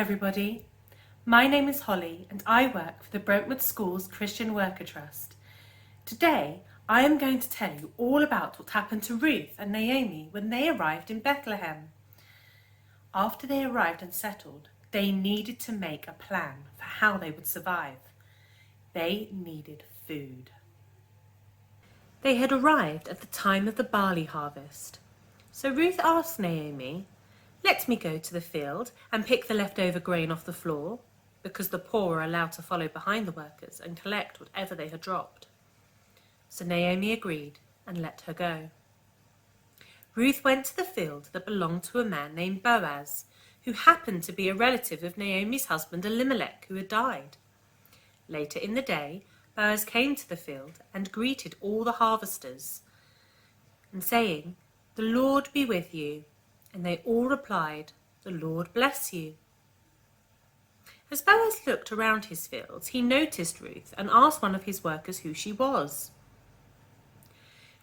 everybody. My name is Holly and I work for the Brentwood School's Christian Worker Trust. Today I am going to tell you all about what happened to Ruth and Naomi when they arrived in Bethlehem. After they arrived and settled, they needed to make a plan for how they would survive. They needed food. They had arrived at the time of the barley harvest. So Ruth asked Naomi, "Let me go to the field and pick the leftover grain off the floor," because the poor were allowed to follow behind the workers and collect whatever they had dropped. So Naomi agreed and let her go. Ruth went to the field that belonged to a man named Boaz, who happened to be a relative of Naomi's husband Elimelech, who had died. Later in the day, Boaz came to the field and greeted all the harvesters, and saying, "The Lord be with you." And they all replied, "The Lord bless you." As Boaz looked around his fields, he noticed Ruth and asked one of his workers who she was.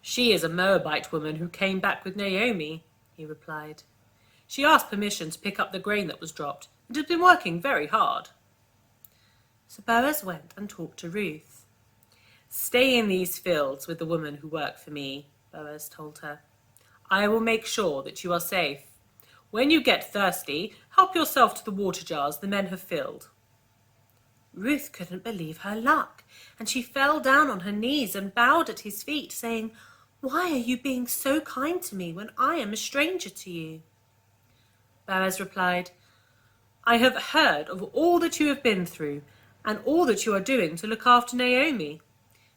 "She is a Moabite woman who came back with Naomi," he replied. "She asked permission to pick up the grain that was dropped and has been working very hard." So Boaz went and talked to Ruth. "Stay in these fields with the women who work for me," Boaz told her. "I will make sure that you are safe. When you get thirsty, help yourself to the water jars the men have filled." Ruth couldn't believe her luck, and she fell down on her knees and bowed at his feet, saying, "Why are you being so kind to me when I am a stranger to you?" Boaz replied, "I have heard of all that you have been through and all that you are doing to look after Naomi.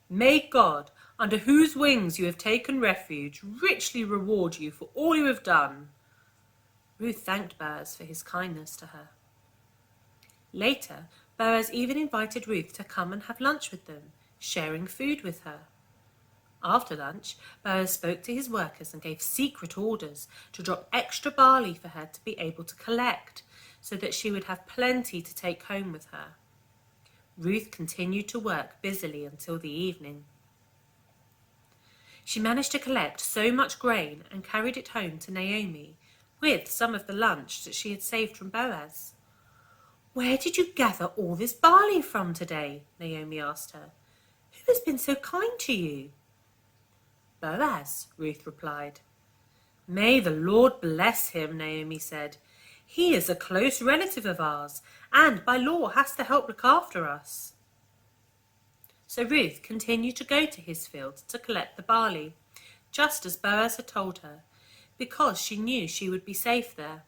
May God, under whose wings you have taken refuge, richly reward you for all you have done." Ruth thanked Boaz for his kindness to her. Later, Boaz even invited Ruth to come and have lunch with them, sharing food with her. After lunch, Boaz spoke to his workers and gave secret orders to drop extra barley for her to be able to collect, so that she would have plenty to take home with her. Ruth continued to work busily until the evening. She managed to collect so much grain and carried it home to Naomi, with some of the lunch that she had saved from Boaz. "Where did you gather all this barley from today?" Naomi asked her. "Who has been so kind to you?" "Boaz," Ruth replied. "May the Lord bless him," Naomi said. "He is a close relative of ours, and by law has to help look after us." So Ruth continued to go to his field to collect the barley, just as Boaz had told her, because she knew she would be safe there.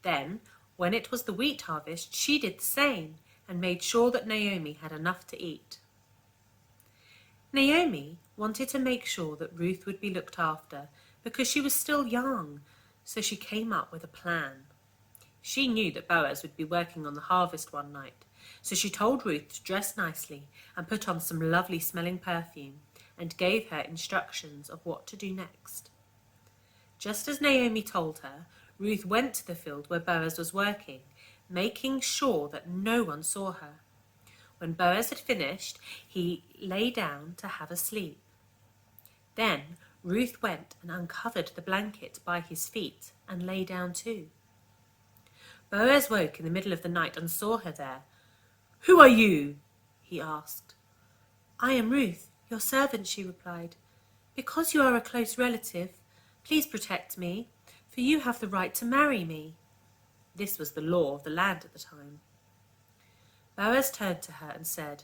Then, when it was the wheat harvest, she did the same and made sure that Naomi had enough to eat. Naomi wanted to make sure that Ruth would be looked after because she was still young, so she came up with a plan. She knew that Boaz would be working on the harvest one night, so she told Ruth to dress nicely and put on some lovely smelling perfume and gave her instructions of what to do next. Just as Naomi told her, Ruth went to the field where Boaz was working, making sure that no one saw her. When Boaz had finished, he lay down to have a sleep. Then Ruth went and uncovered the blanket by his feet and lay down too. Boaz woke in the middle of the night and saw her there. "Who are you?" he asked. "I am Ruth, your servant," she replied. "Because you are a close relative, please protect me, for you have the right to marry me." This was the law of the land at the time. Boaz turned to her and said,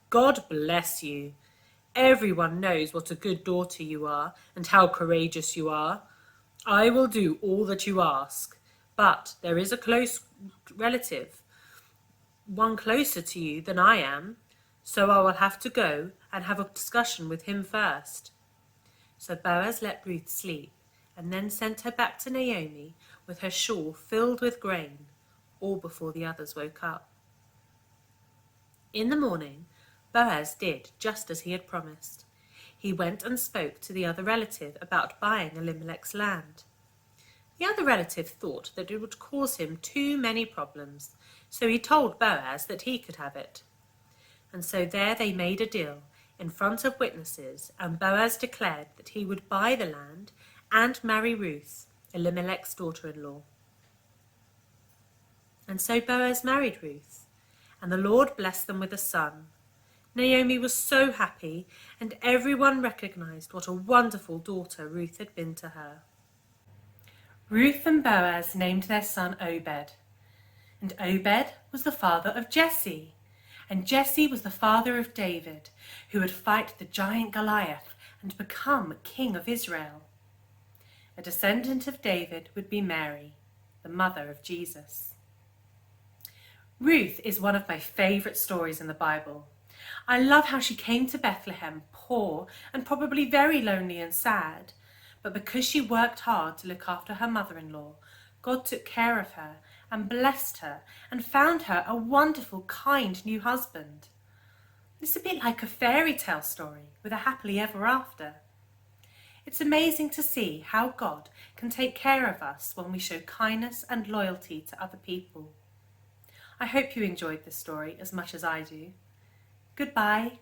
"God bless you. Everyone knows what a good daughter you are and how courageous you are. I will do all that you ask, but there is a close relative, one closer to you than I am, so I will have to go and have a discussion with him first." So Boaz let Ruth sleep and then sent her back to Naomi with her shawl filled with grain, all before the others woke up. In the morning, Boaz did just as he had promised. He went and spoke to the other relative about buying Elimelech's land. The other relative thought that it would cause him too many problems, so he told Boaz that he could have it. And so there they made a deal in front of witnesses, and Boaz declared that he would buy the land and marry Ruth, Elimelech's daughter-in-law. And so Boaz married Ruth, and the Lord blessed them with a son. Naomi was so happy, and everyone recognized what a wonderful daughter Ruth had been to her. Ruth and Boaz named their son Obed, and Obed was the father of Jesse, and Jesse was the father of David, who would fight the giant Goliath and become king of Israel. A descendant of David would be Mary, the mother of Jesus. Ruth is one of my favourite stories in the Bible. I love how she came to Bethlehem poor and probably very lonely and sad, but because she worked hard to look after her mother-in-law, God took care of her and blessed her and found her a wonderful, kind new husband. It's a bit like a fairy tale story with a happily ever after. It's amazing to see how God can take care of us when we show kindness and loyalty to other people. I hope you enjoyed this story as much as I do. Goodbye.